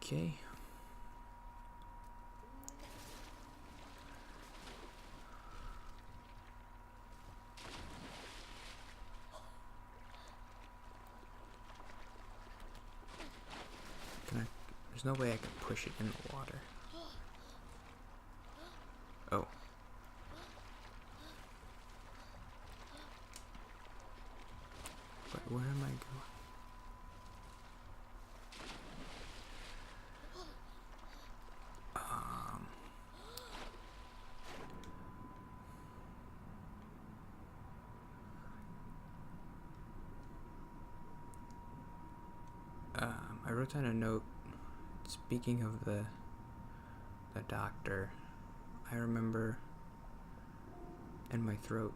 Okay. There's no way I can push it in the water. Oh. But where am I going? I wrote down a note. Speaking of the doctor, I remember in my throat.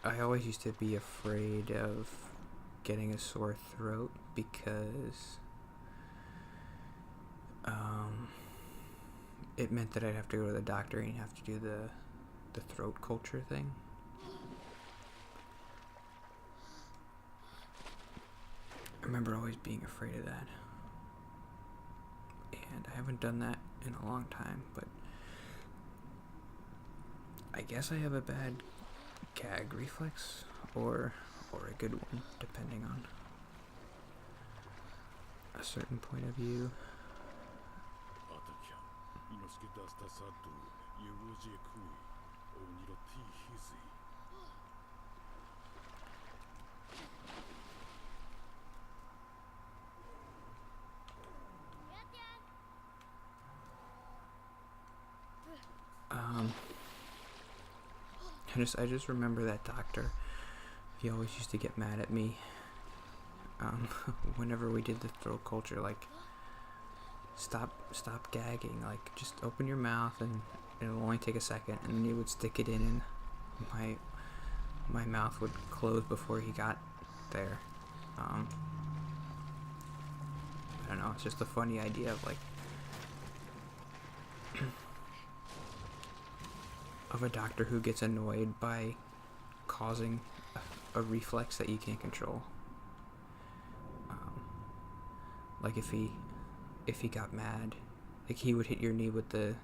I always used to be afraid of getting a sore throat because it meant that I'd have to go to the doctor and have to do the throat culture thing. I remember always being afraid of that. And I haven't done that in a long time, but I guess I have a bad gag reflex or a good one, depending on a certain point of view. I just remember that doctor. He always used to get mad at me whenever we did the throat culture, like stop gagging, like just open your mouth and it'll only take a second, and then he would stick it in and my mouth would close before he got there. I don't know, it's just a funny idea of like of a doctor who gets annoyed by causing a reflex that you can't control. Like if he got mad, like he would hit your knee with the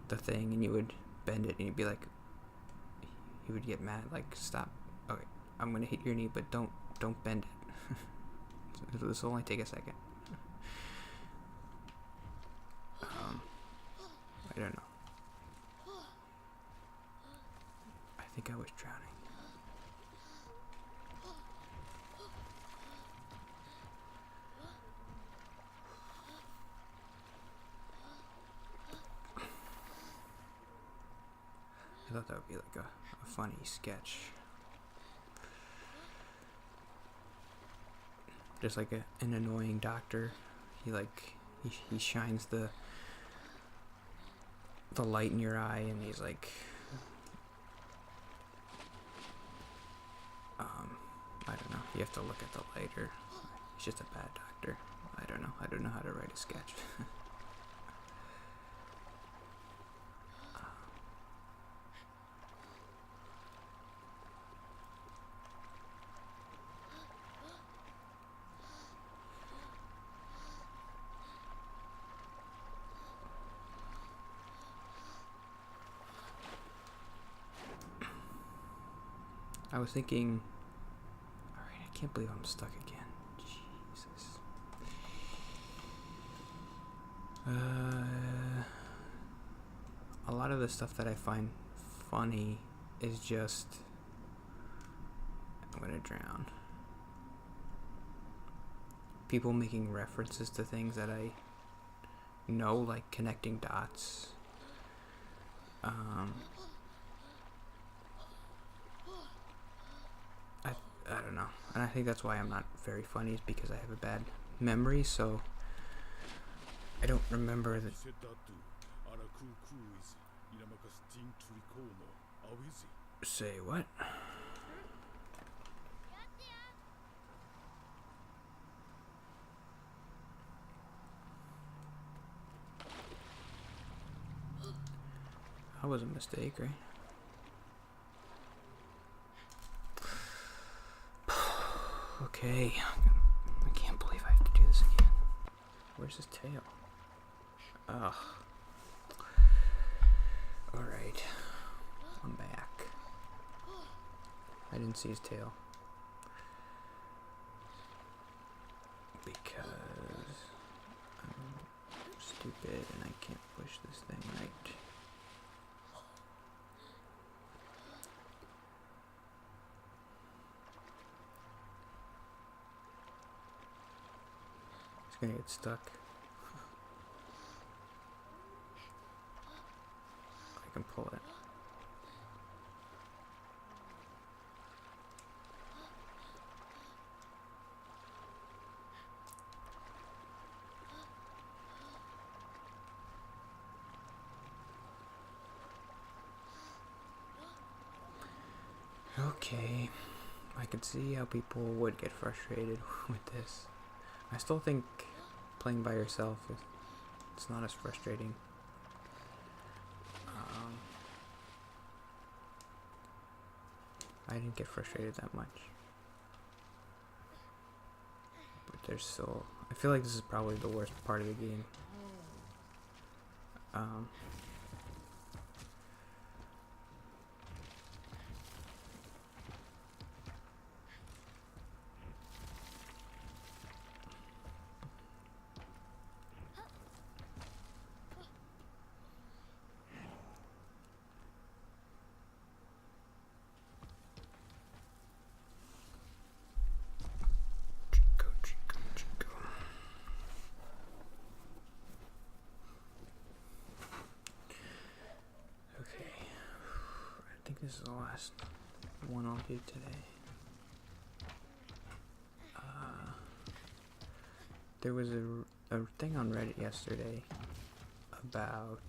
thing and you would bend it and you'd be like, he would get mad, like stop, okay, I'm gonna hit your knee, but don't bend it. This will only take a second. I don't know. I think I was drowning. I thought that would be like a funny sketch. Just like an annoying doctor. He shines the light in your eye and he's like, I don't know, you have to look at the light, or he's just a bad doctor. I don't know how to write a sketch. I was thinking, alright, I can't believe I'm stuck again. Jesus. A lot of the stuff that I find funny is just, I'm gonna drown. People making references to things that I know, like connecting dots. I don't know, and I think that's why I'm not very funny, is because I have a bad memory, so I don't remember that. Say what? That was a mistake, right? Okay. I can't believe I have to do this again. Where's his tail? Ugh. Alright. I'm back. I didn't see his tail. Because I'm stupid and I can't push this thing right. It's gonna get stuck. I can pull it. Okay, I can see how people would get frustrated with this. I still think playing by yourself it's not as frustrating. I didn't get frustrated that much. But there's still... I feel like this is probably the worst part of the game. I think this is the last one I'll do today. There was a thing on Reddit yesterday about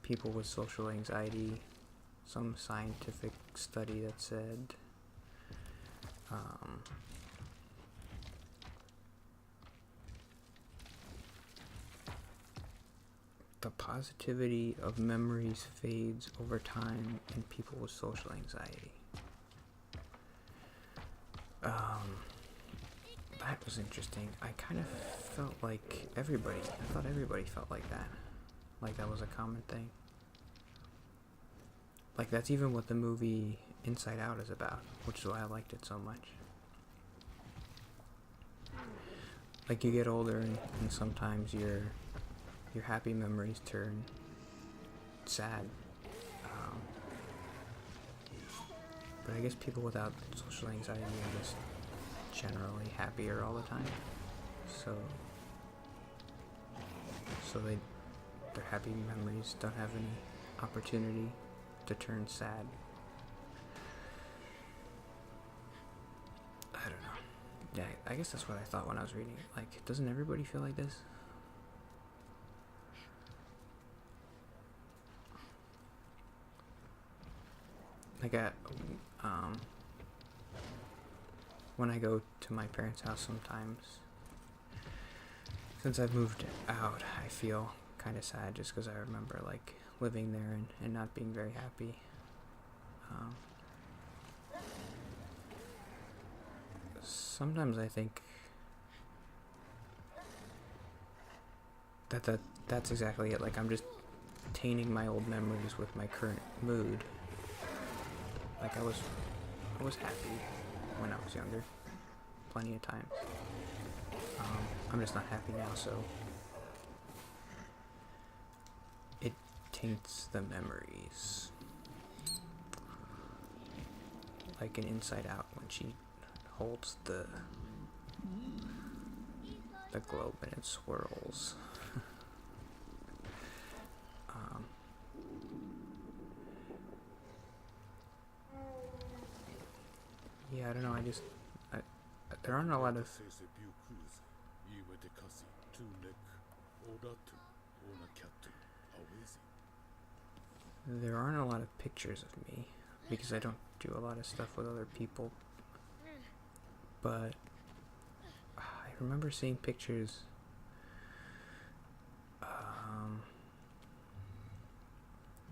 people with social anxiety, some scientific study that said the positivity of memories fades over time in people with social anxiety. That was interesting. I kind of felt like I thought everybody felt like that. Like that was a common thing. Like that's even what the movie Inside Out is about, which is why I liked it so much. Like you get older and sometimes your happy memories turn sad. But I guess people without social anxiety are just generally happier all the time. So their happy memories don't have any opportunity to turn sad. I don't know. Yeah, I guess that's what I thought when I was reading it. Like, doesn't everybody feel like this? Like when I go to my parents' house sometimes, since I've moved out, I feel kind of sad just because I remember like living there and not being very happy. Sometimes I think that's exactly it. Like I'm just tainting my old memories with my current mood. Like I was happy when I was younger, plenty of times. I'm just not happy now, so it taints the memories. Like an Inside Out when she holds the globe and it swirls. Yeah, I don't know, there aren't a lot of pictures of me because I don't do a lot of stuff with other people, but I remember seeing pictures.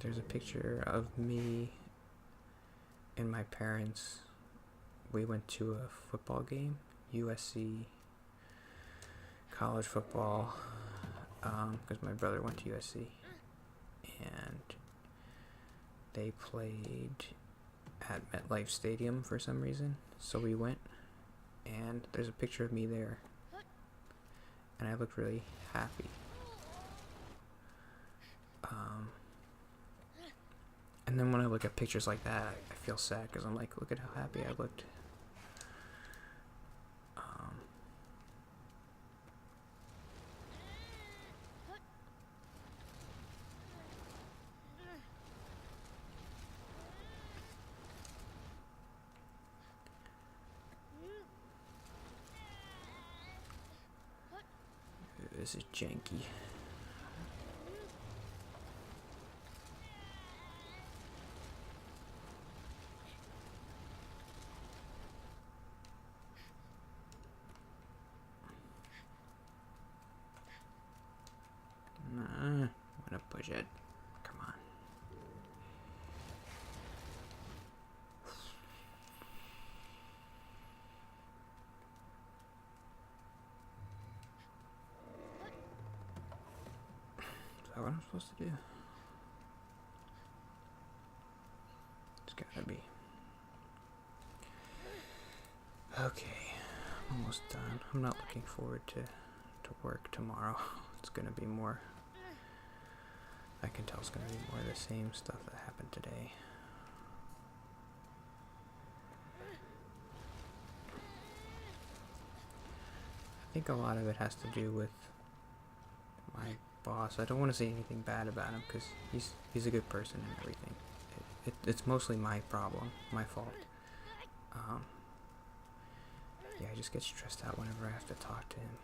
There's a picture of me and my parents we went to a football game, USC college football, because my brother went to USC, and they played at MetLife Stadium for some reason, so we went, and there's a picture of me there, and I looked really happy. And then when I look at pictures like that, I feel sad because I'm like, look at how happy I looked. This is janky. I'm gonna push it. Come on. Is that what I'm supposed to do? It's gotta be. Okay, I'm almost done. I'm not looking forward to work tomorrow. It's gonna be more. I can tell it's gonna be more of the same stuff that happened today. I think a lot of it has to do with my boss. I don't want to say anything bad about him because he's a good person and everything. It's mostly my problem, my fault. Yeah, I just get stressed out whenever I have to talk to him.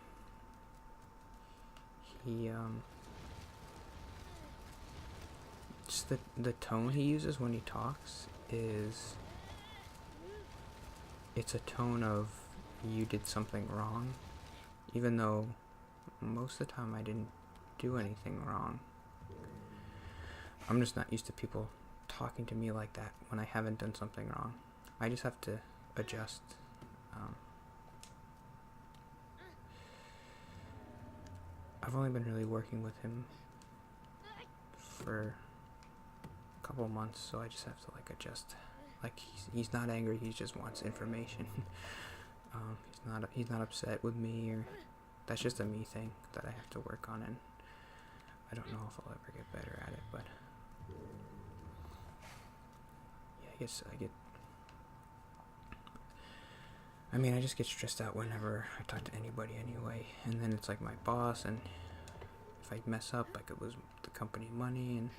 He just the tone he uses when he talks is, it's a tone of you did something wrong, even though most of the time I didn't do anything wrong. I'm just not used to people talking to me like that when I haven't done something wrong. I just have to adjust. I've only been really working with him for a couple months, so I just have to like adjust. Like he's not angry, he just wants information. He's not upset with me, or that's just a me thing that I have to work on, and I don't know if I'll ever get better at it, but yeah, I just get stressed out whenever I talk to anybody anyway, and then it's like my boss, and if I mess up, I could lose the company money, and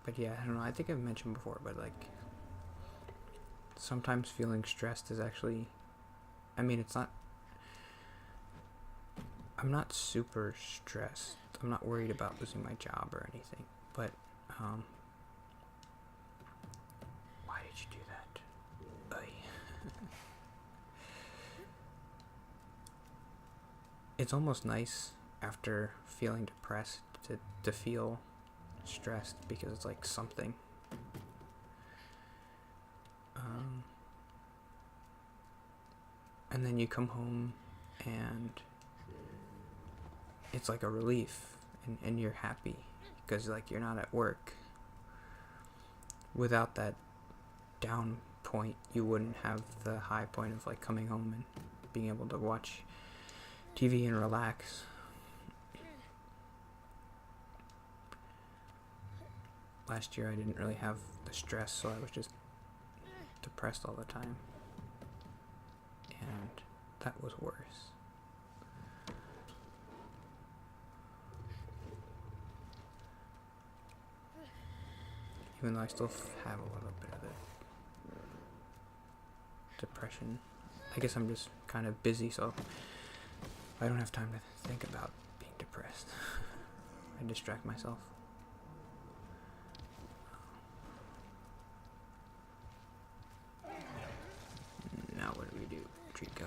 but yeah, I don't know, I think I've mentioned before, but like, sometimes feeling stressed is actually, it's not, I'm not super stressed. I'm not worried about losing my job or anything, but, why did you do that? It's almost nice after feeling depressed to feel stressed, because it's like something. And then you come home and it's like a relief, and you're happy because like you're not at work. Without that down point, you wouldn't have the high point of like coming home and being able to watch TV and relax. Last year I didn't really have the stress, so I was just depressed all the time, and that was worse. Even though I still have a little bit of the depression, I guess I'm just kind of busy, so I don't have time to think about being depressed. I distract myself. sentry go?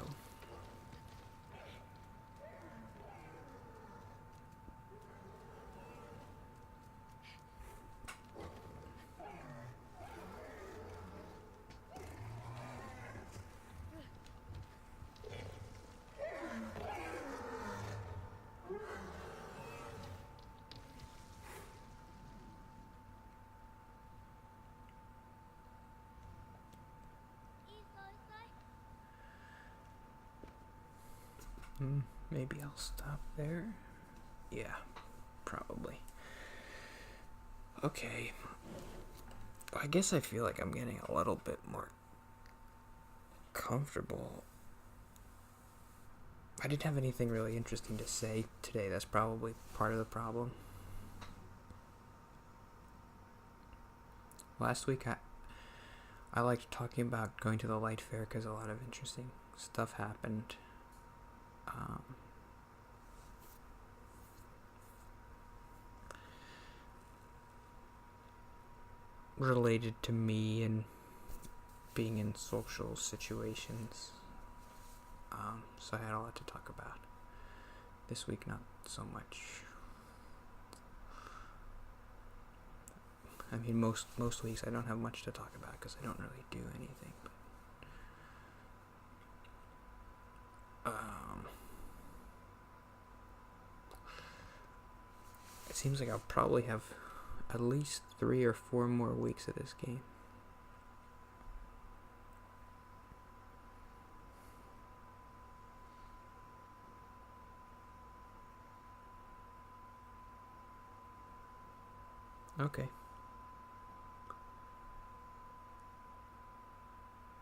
Maybe I'll stop there. Yeah, probably. Okay. I guess I feel like I'm getting a little bit more comfortable. I didn't have anything really interesting to say today. That's probably part of the problem. Last week I liked talking about going to the light fair because a lot of interesting stuff happened. Related to me and being in social situations. So I had a lot to talk about. This week, not so much. I mean, most weeks I don't have much to talk about because I don't really do anything. But, it seems like I'll probably have at least 3 or 4 more weeks of this game. Okay.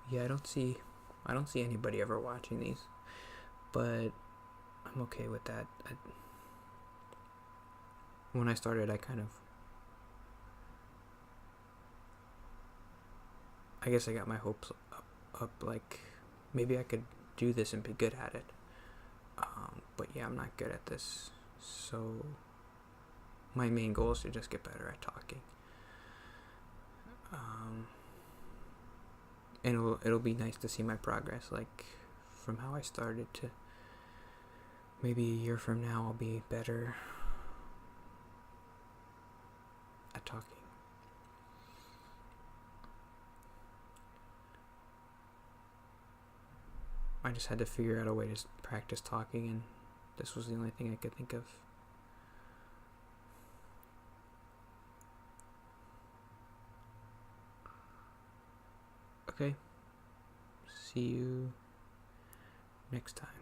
Yeah, I don't see anybody ever watching these, but I'm okay with that. When I started, I guess I got my hopes up like maybe I could do this and be good at it. But yeah, I'm not good at this, so my main goal is to just get better at talking. And it'll be nice to see my progress, like from how I started to maybe a year from now I'll be better at talking. I just had to figure out a way to practice talking, and this was the only thing I could think of. Okay. See you next time.